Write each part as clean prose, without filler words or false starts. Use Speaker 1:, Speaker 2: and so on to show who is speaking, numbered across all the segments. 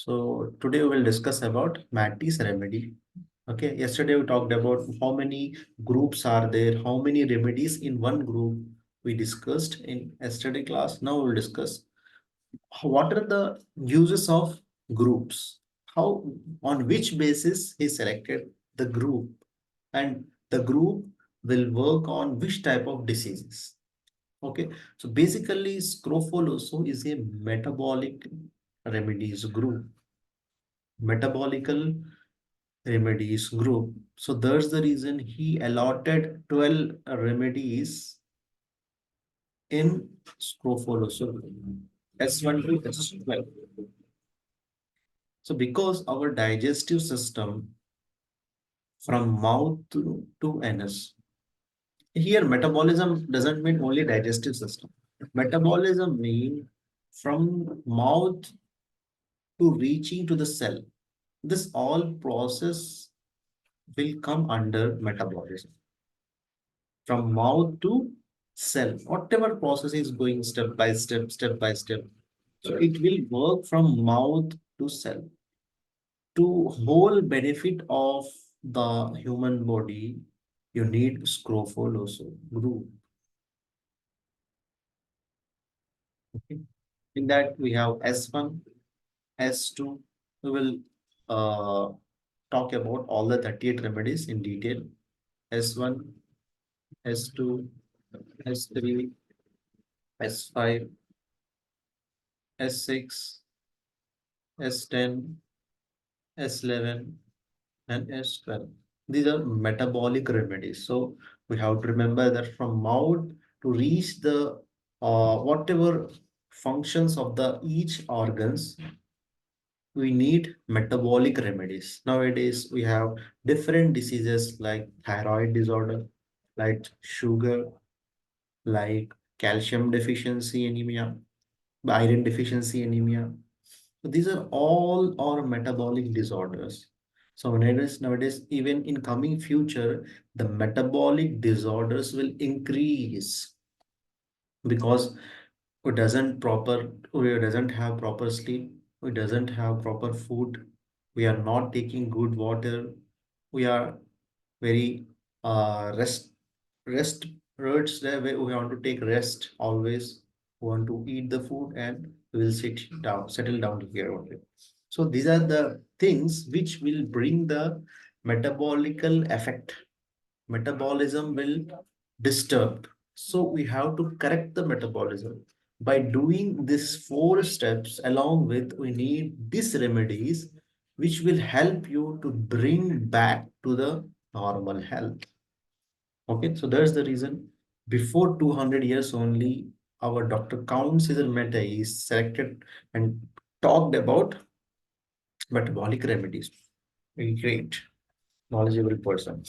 Speaker 1: So today we will discuss about Matisse remedy. Okay, yesterday we talked about how many groups are there, how many remedies in one group we discussed in yesterday class. Now we'll discuss what are the uses of groups, how on which basis he selected the group, and the group will work on which type of diseases. Okay, so basically Scrofoloso is a metabolic remedies group, metabolical remedies group. So that's the reason he allotted 12 remedies in Scrofoloso S1 to S12. So because our digestive system from mouth to anus, here metabolism doesn't mean only digestive system. Metabolism mean from mouth to reaching to the cell. This all process will come under metabolism. From mouth to cell, whatever process is going step by step, step by step. So it will work from mouth to cell. To whole benefit of the human body, you need scrophol also group. Okay. In that we have S1, S2. We will talk about all the 38 remedies in detail. S1, S2, S3, S5, S6, S10, S11, and S12. These are metabolic remedies. So we have to remember that from mouth to reach the whatever functions of the each organs, we need metabolic remedies. Nowadays, we have different diseases like thyroid disorder, like sugar, like calcium deficiency anemia, iron deficiency anemia. So these are all our metabolic disorders. So nowadays, even in coming future, the metabolic disorders will increase because we doesn't have proper sleep, we doesn't have proper food, we are not taking good water, we are very rest roads there where we want to take rest always, we want to eat the food and we will settle down here only. So these are the things which will bring the metabolical effect. Metabolism will disturb. So we have to correct the metabolism. By doing these four steps, along with we need these remedies, which will help you to bring back to the normal health. Okay, so that's the reason before 200 years only, our Dr. Count Cesar Meta is selected and talked about metabolic remedies. Very great, knowledgeable person.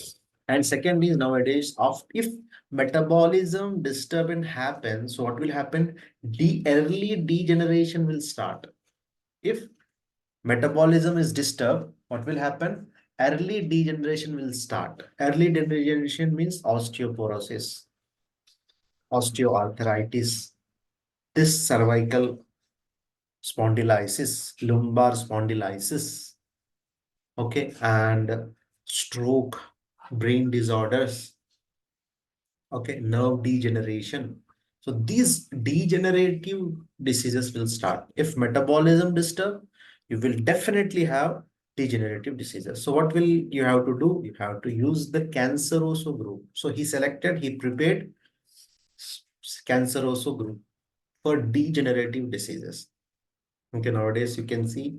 Speaker 1: And second is nowadays, of if metabolism disturbance happens, so what will happen? Early degeneration will start. If metabolism is disturbed, what will happen? Early degeneration will start. Early degeneration means osteoporosis, osteoarthritis, this cervical spondylisis, lumbar spondylisis, okay, and stroke, brain disorders, okay, nerve degeneration. So these degenerative diseases will start. If metabolism disturb, you will definitely have degenerative diseases. So what will you have to do? You have to use the canceroso group. So he prepared canceroso group for degenerative diseases. Okay, nowadays you can see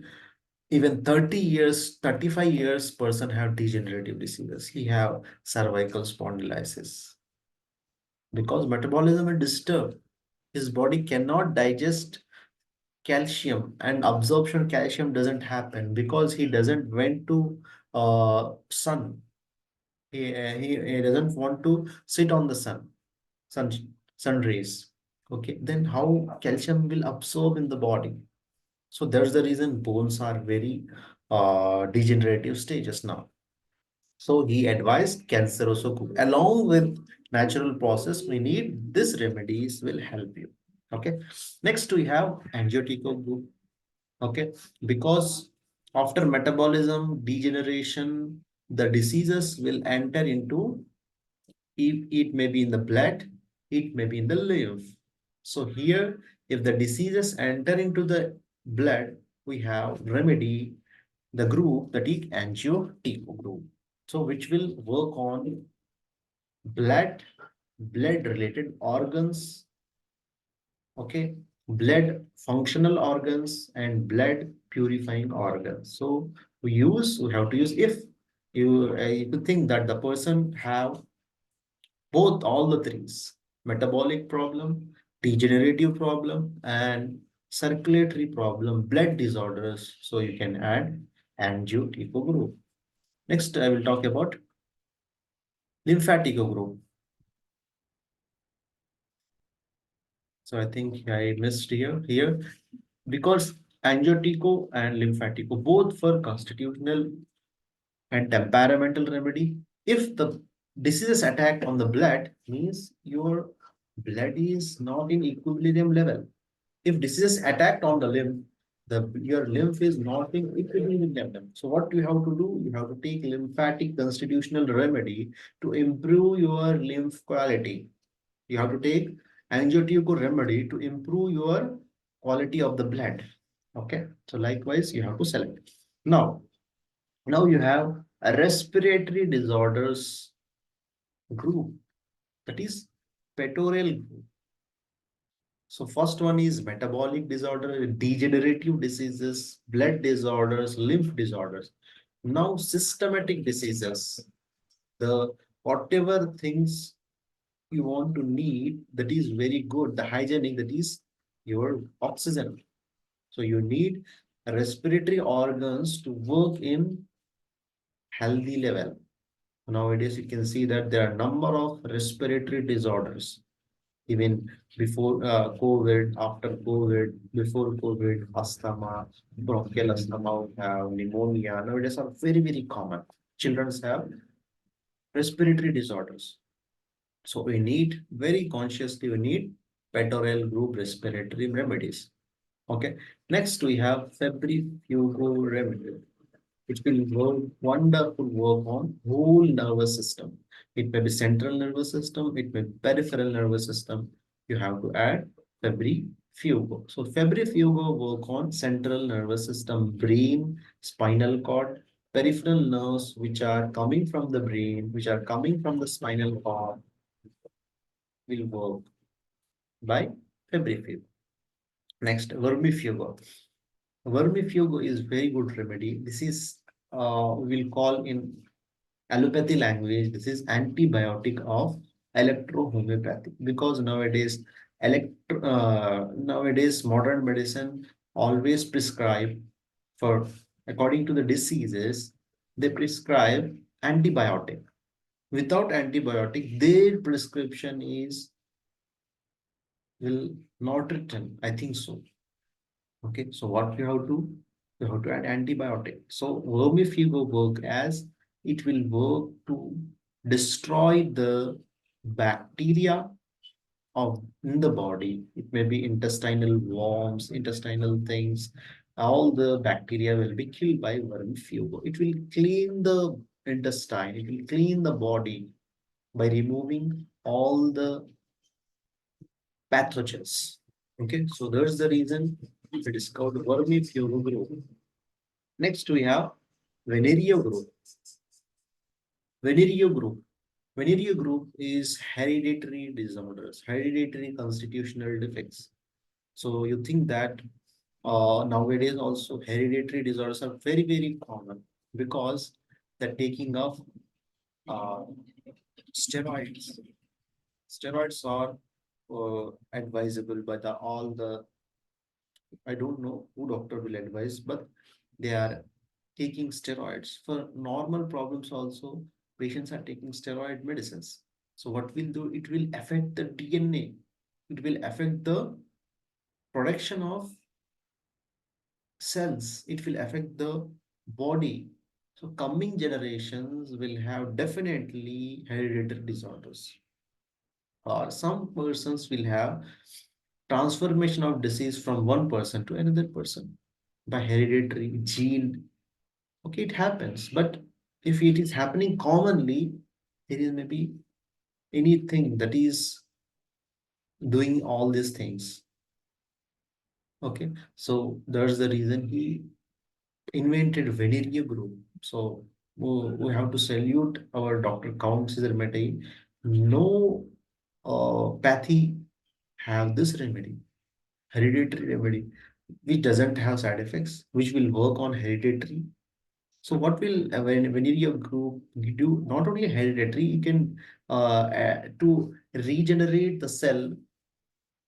Speaker 1: even 30 years, 35 years person have degenerative diseases. He have cervical spondylisis because metabolism is disturbed. His body cannot digest calcium and absorption calcium doesn't happen because he doesn't went to sun. He doesn't want to sit on the sun, sun rays. Okay, then how calcium will absorb in the body? So that's the reason bones are very degenerative stages now. So he advised canceroso cook. Along with natural process, we need this remedies will help you. Okay. Next we have angioteco group. Okay, because after metabolism degeneration, the diseases will enter into it may be in the blood, it may be in the lymph. So here, if the diseases enter into the blood, we have remedy the group that is angioteco group. So which will work on blood, blood related organs, okay, blood functional organs and blood purifying organs. So we have to use if you could think that the person have both all the things metabolic problem, degenerative problem, and circulatory problem, blood disorders. So you can add angioteco group. Next, I will talk about lymphatico group. So I think I missed here because angioteco and lymphatico both for constitutional and temperamental remedy. If the disease attack on the blood means your blood is not in equilibrium level. If disease attacked on the lymph, your lymph is not in equilibrium level. So what you have to do? You have to take lymphatic constitutional remedy to improve your lymph quality. You have to take angioteco remedy to improve your quality of the blood. Okay. So likewise, you have to select. Now you have a respiratory disorders group, that is pectoral group. So first one is metabolic disorder, degenerative diseases, blood disorders, lymph disorders. Now systematic diseases, the whatever things you want to need that is very good, the hygienic, that is your oxygen. So you need respiratory organs to work in healthy level. Nowadays, you can see that there are number of respiratory disorders. Even before COVID, after COVID, before COVID, asthma, bronchial asthma, we have pneumonia. Nowadays are very, very common. Children have respiratory disorders. So we need very consciously, we need pectoral group respiratory remedies. Okay. Next, we have febrifugo remedy, which will work wonderful work on whole nervous system. It may be central nervous system, it may be peripheral nervous system. You have to add febrifugo. So febrifugo work on central nervous system, brain, spinal cord, peripheral nerves which are coming from the brain, which are coming from the spinal cord will work by febrifugo. Next, vermifugo. Vermifugo is very good remedy. This is we will call in allopathy language, this is antibiotic of electrohomeopathy because nowadays modern medicine always prescribe for according to the diseases they prescribe antibiotic. Without antibiotic, their prescription is will not written. I think so. Okay, so what you have to add antibiotic. So vermifugo work as it will work to destroy the bacteria of in the body. It may be intestinal worms, intestinal things. All the bacteria will be killed by vermifugo. It will clean the intestine. It will clean the body by removing all the pathogens. Okay, so that's the reason it is called vermifugo group. Next, we have venereal group. Venereal group. Venereal group is hereditary disorders, hereditary constitutional defects. So you think that nowadays also hereditary disorders are very, very common because the taking of uh, steroids. Steroids are advisable by the all the I don't know who doctor will advise, but they are taking steroids. For normal problems also, patients are taking steroid medicines. So what will do? It will affect the DNA. It will affect the production of cells. It will affect the body. So coming generations will have definitely hereditary disorders. Or some persons will have transformation of disease from one person to another person. by hereditary gene. Okay, it happens, but if it is happening commonly, there is maybe anything that is doing all these things. Okay, so that's the reason he invented Venereal group. So we have to salute our Dr. Count Caesar Mattei. No pathy have this remedy, hereditary remedy, which doesn't have side effects, which will work on hereditary. So what will Venereal group do? Not only hereditary, it can to regenerate the cell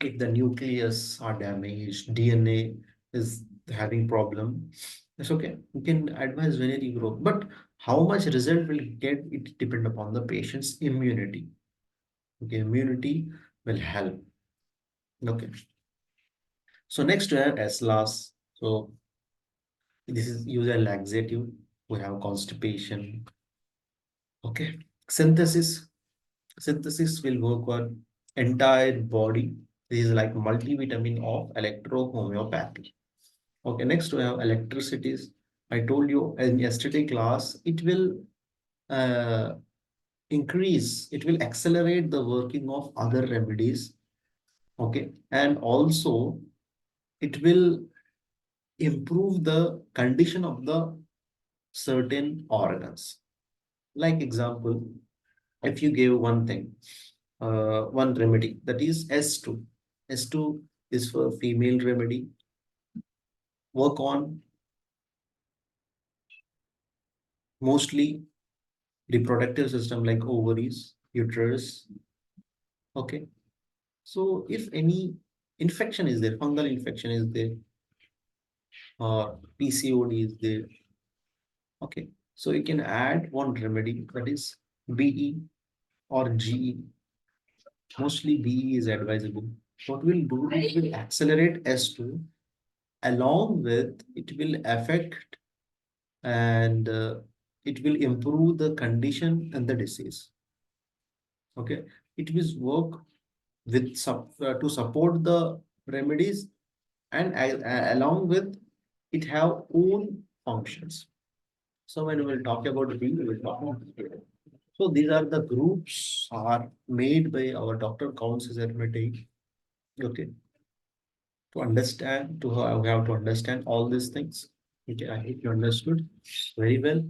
Speaker 1: if the nucleus are damaged, DNA is having problem. It's okay. You can advise venereal growth, but how much result will get it depend upon the patient's immunity. Okay, immunity will help. Okay. So next we have SLAS. So this is used as laxative. We have constipation. Okay. Synthesis. Synthesis will work on entire body. This is like multivitamin of electrohomeopathy. Okay, next we have electricities. I told you in yesterday class, it will uh, increase, it will accelerate the working of other remedies. Okay, and also it will improve the condition of the certain organs. Like example, if you give one thing, one remedy that is S2. S2 is for female remedy. Work on mostly reproductive system like ovaries, uterus. Okay. So if any infection is there, fungal infection is there, or PCOD is there. Okay. So you can add one remedy that is BE or GE. Mostly BE is advisable. What will do, it will accelerate S2, along with it will affect and it will improve the condition and the disease. Okay. It will work with to support the remedies and along with it have own functions. So when we will talk about B, we will talk about B. So these are the groups are made by our Dr. Counts Hermetic. Okay, to understand, to have, we have to understand all these things. Okay, I hope you understood very well.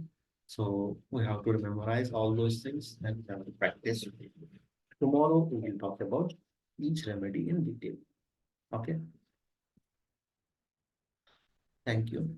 Speaker 1: So we have to memorize all those things and we have to practice. Tomorrow we will talk about each remedy in detail. Okay, thank you.